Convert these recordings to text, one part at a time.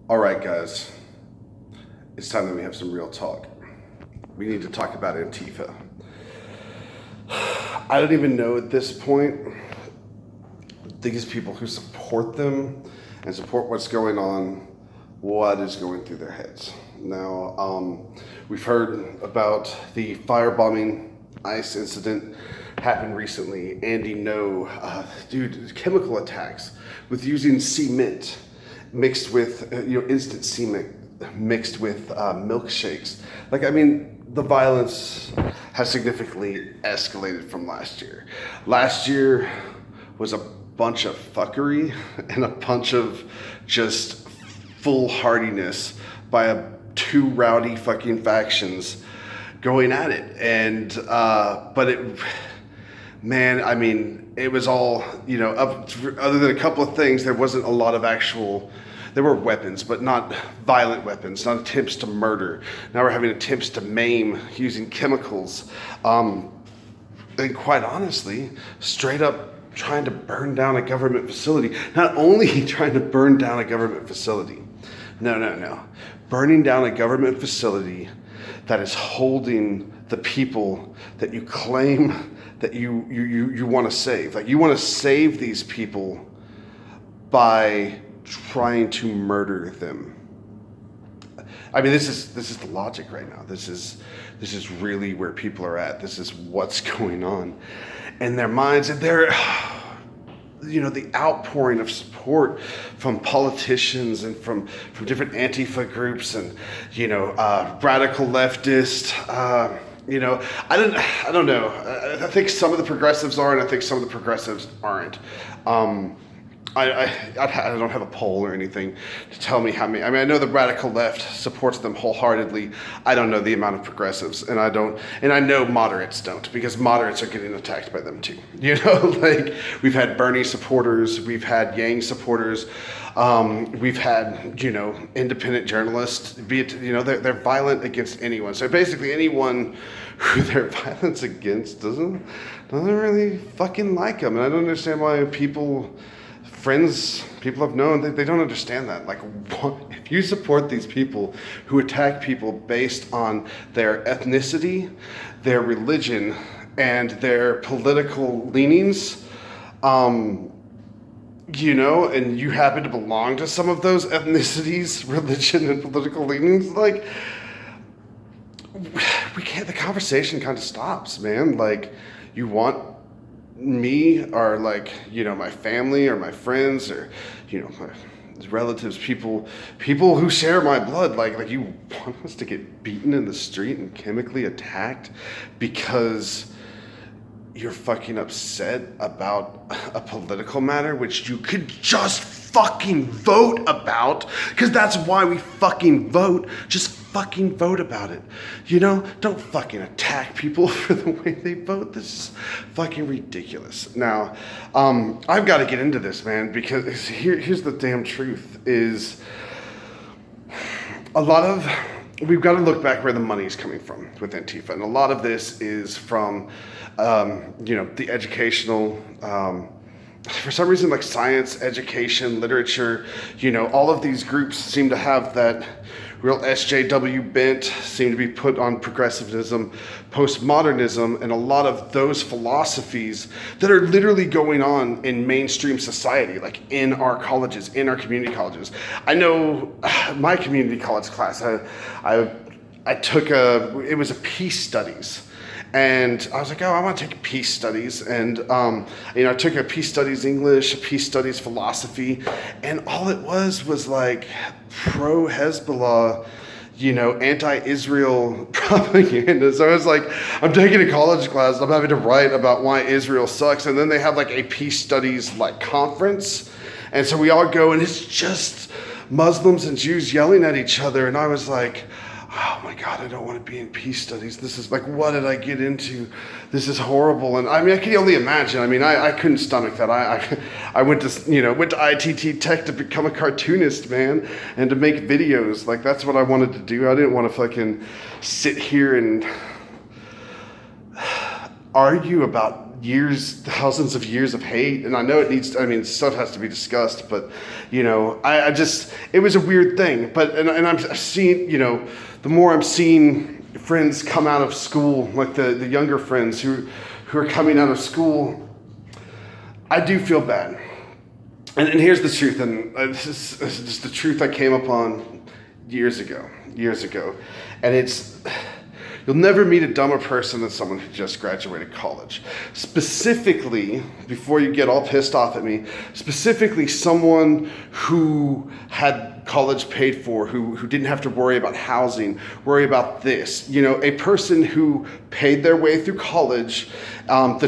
All right, guys, it's time that we have some real talk. We need to talk about Antifa. I don't even know at this point these people who support them and support what's going on, what is going through their heads. Now, we've heard about the firebombing ICE incident happened recently. Andy No, chemical attacks with using cement mixed with instant cement mixed with milkshakes. The violence has significantly escalated from last year. Last year was a bunch of fuckery and a bunch of just foolhardiness by two rowdy fucking factions going at it. And but it, man, I mean, it was all, other than a couple of things, there wasn't a lot of actual. There were weapons, but not violent weapons, not attempts to murder. Now we're having attempts to maim using chemicals. And quite honestly, straight up trying to burn down a government facility. Not only trying to burn down a government facility, no. Burning down a government facility that is holding the people that you claim that you want to save. Like, you want to save these people by trying to murder them. I mean, this is the logic right now. This is really where people are at. This is what's going on in their minds, and they're, the outpouring of support from politicians and from different antifa groups and radical leftist. I don't know. I think some of the progressives are, and I think some of the progressives aren't. I don't have a poll or anything to tell me how many. I mean, I know the radical left supports them wholeheartedly. I don't know the amount of progressives, and I know moderates don't, because moderates are getting attacked by them too. Like, we've had Bernie supporters, we've had Yang supporters, we've had independent journalists. Be it they're violent against anyone. So basically, anyone who they're violent against doesn't really fucking like them, and I don't understand why people I've known, they don't understand that. Like, if you support these people who attack people based on their ethnicity, their religion, and their political leanings, and you happen to belong to some of those ethnicities, religion, and political leanings, like, the conversation kind of stops, man. Like, you want me, or my family, or my friends, or my relatives, people who share my blood, like you want us to get beaten in the street and chemically attacked because you're fucking upset about a political matter which you could just fucking vote about, because that's why we fucking vote. Just fucking vote about it. Don't fucking attack people for the way they vote. This is fucking ridiculous. Now, I've got to get into this, man, because here's the damn truth is we've got to look back where the money's coming from with Antifa. And a lot of this is from, the educational, for some reason, like science, education, literature, all of these groups seem to have that real SJW bent, seem to be put on progressivism, postmodernism, and a lot of those philosophies that are literally going on in mainstream society, like in our colleges, in our community colleges. I know my community college class, I took it was a peace studies. And I was like, I want to take peace studies. And, I took a peace studies English, a peace studies philosophy, and all it was like pro-Hezbollah, anti-Israel propaganda. So I was like, I'm taking a college class, I'm having to write about why Israel sucks. And then they have like a peace studies conference. And so we all go, and it's just Muslims and Jews yelling at each other. And I was like, oh my God, I don't want to be in peace studies. This is like, what did I get into? This is horrible. And I mean, I can only imagine. I mean, I couldn't stomach that. I went to ITT Tech to become a cartoonist, man, and to make videos. Like, that's what I wanted to do. I didn't want to fucking sit here and argue about years, thousands of years of hate. And I know stuff has to be discussed, but, I just, it was a weird thing. But, and I'm seeing, the more I'm seeing friends come out of school, like the younger friends who are coming out of school, I do feel bad. And here's the truth, and this is just the truth I came upon years ago. And it's, you'll never meet a dumber person than someone who just graduated college. Specifically, before you get all pissed off at me, specifically someone who had college paid for, who didn't have to worry about housing, worry about this. A person who paid their way through college, and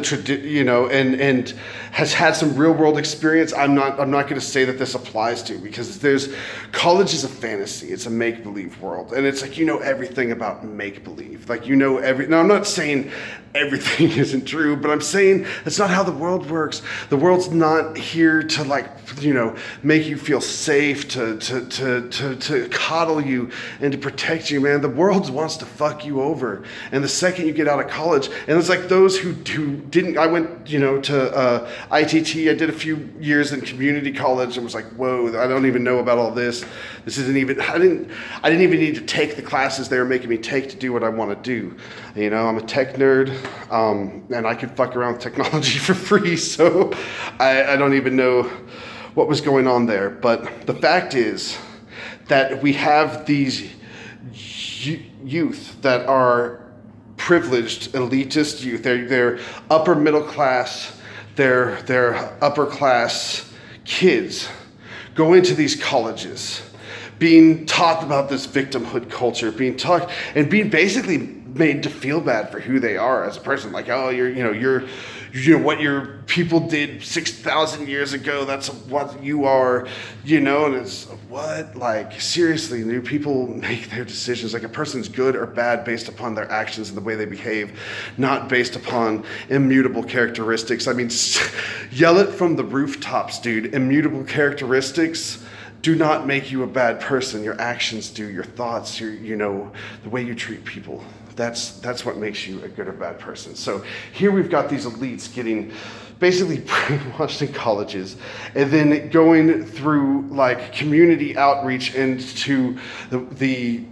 has had some real world experience. I'm not going to say that this applies to, because college is a fantasy. It's a make believe world, and it's like everything about make believe. Like Now I'm not saying everything isn't true, but I'm saying that's not how the world works. The world's not here to make you feel safe, to coddle you and to protect you, man. The world wants to fuck you over. And the second you get out of college, and it's like those who didn't, I went, to ITT, I did a few years in community college and was like, whoa, I don't even know about all this. This isn't even, I didn't even need to take the classes they were making me take to do what I want to do. I'm a tech nerd, and I could fuck around with technology for free, so I don't even know what was going on there. But the fact is that we have these youth that are privileged, elitist youth. They're upper middle class, they're upper class kids go into these colleges being taught about this victimhood culture, being taught and being basically made to feel bad for who they are as a person. Like, oh, you're what your people did 6,000 years ago, that's what you are, and it's what? Like, seriously, do people make their decisions? Like, a person's good or bad based upon their actions and the way they behave, not based upon immutable characteristics. I mean, yell it from the rooftops, dude. Immutable characteristics do not make you a bad person. Your actions do, your thoughts, the way you treat people. That's what makes you a good or bad person. So here we've got these elites getting basically brainwashed in colleges, and then going through like community outreach into the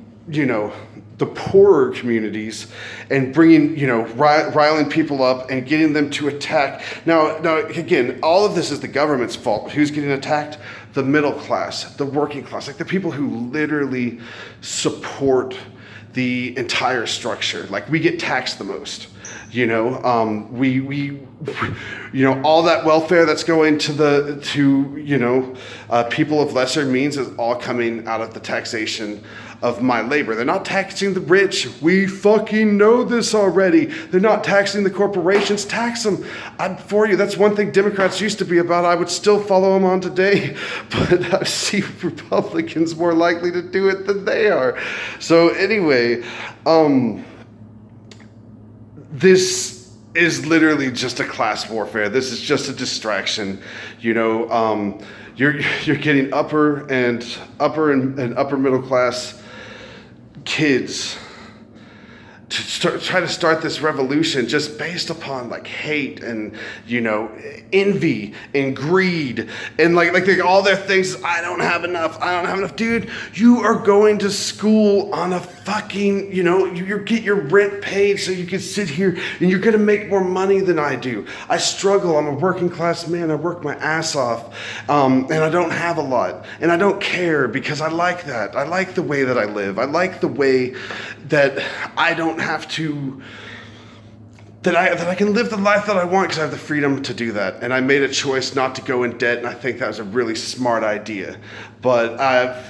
poorer communities, and bringing, riling people up and getting them to attack. Now, again, all of this is the government's fault. Who's getting attacked? The middle class, the working class, like the people who literally support the entire structure. Like, we get taxed the most. We all that welfare that's going to people of lesser means is all coming out of the taxation of my labor. They're not taxing the rich. We fucking know this already. They're not taxing the corporations. Tax them. I'm for you. That's one thing Democrats used to be about. I would still follow them on today, but I see Republicans more likely to do it than they are. So anyway, this is literally just a class warfare. This is just a distraction. You're getting upper and upper middle class kids to try to start this revolution just based upon like hate and envy and greed and like all their things is, I don't have enough, dude. You are going to school on a fucking you get your rent paid so you can sit here and you're gonna make more money than I do. I struggle. I'm a working class man. I work my ass off, and I don't have a lot, and I don't care because I like that. I like the way that I live. I like the way that I don't have to, that I can live the life that I want because I have the freedom to do that. And I made a choice not to go in debt, and I think that was a really smart idea. But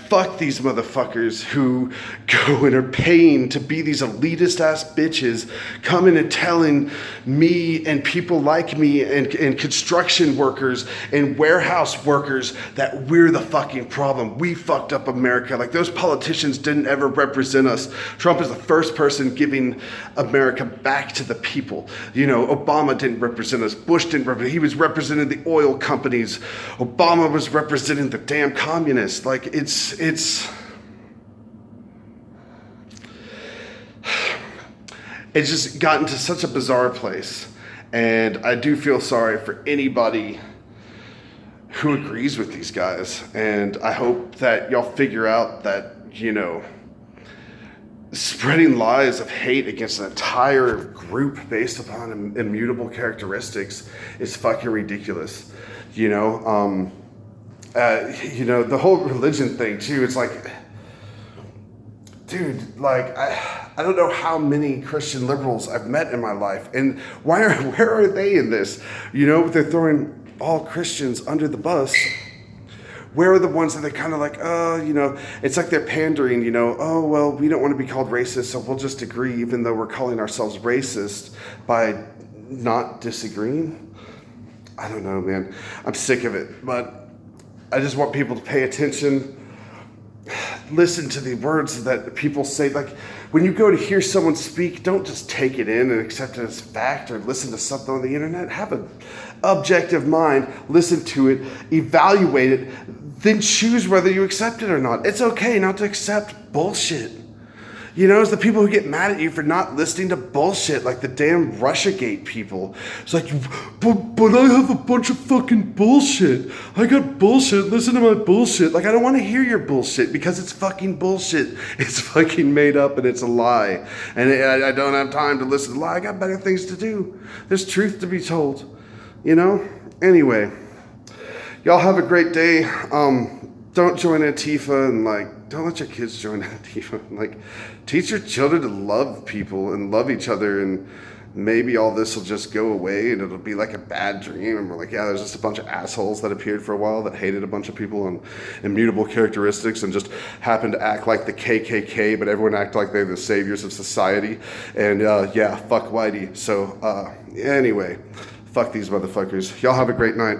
fuck these motherfuckers who go and are paying to be these elitist ass bitches, coming and telling me and people like me and construction workers and warehouse workers that we're the fucking problem. We fucked up America. Like, those politicians didn't ever represent us. Trump is the first person giving America back to the people. Obama didn't represent us. Bush didn't represent. He was representing the oil companies. Obama was representing the damn communists. Like, it's just gotten to such a bizarre place And I do feel sorry for anybody who agrees with these guys. And I hope that y'all figure out that, spreading lies of hate against an entire group based upon immutable characteristics is fucking ridiculous. The whole religion thing too, it's like, dude, like, I don't know how many Christian liberals I've met in my life, and where are they in this? They're throwing all Christians under the bus. Where are the ones that they're kind of like, it's like they're pandering, oh, well, we don't want to be called racist, so we'll just agree, even though we're calling ourselves racist by not disagreeing. I don't know, man. I'm sick of it, but I just want people to pay attention. Listen to the words that people say. Like, when you go to hear someone speak, don't just take it in and accept it as fact or listen to something on the internet. Have an objective mind, listen to it, evaluate it, then choose whether you accept it or not. It's okay not to accept bullshit. It's the people who get mad at you for not listening to bullshit, like the damn Russiagate people. It's like, but I have a bunch of fucking bullshit. I got bullshit. Listen to my bullshit. Like, I don't want to hear your bullshit because it's fucking bullshit. It's fucking made up and it's a lie. And I don't have time to listen to lie. I got better things to do. There's truth to be told. Anyway, y'all have a great day. Don't join Antifa and don't let your kids join Antifa. Teach your children to love people and love each other, and maybe all this will just go away and it'll be like a bad dream. And we're like, yeah, there's just a bunch of assholes that appeared for a while that hated a bunch of people on immutable characteristics and just happened to act like the KKK, but everyone act like they're the saviors of society. And fuck Whitey. So anyway, fuck these motherfuckers. Y'all have a great night.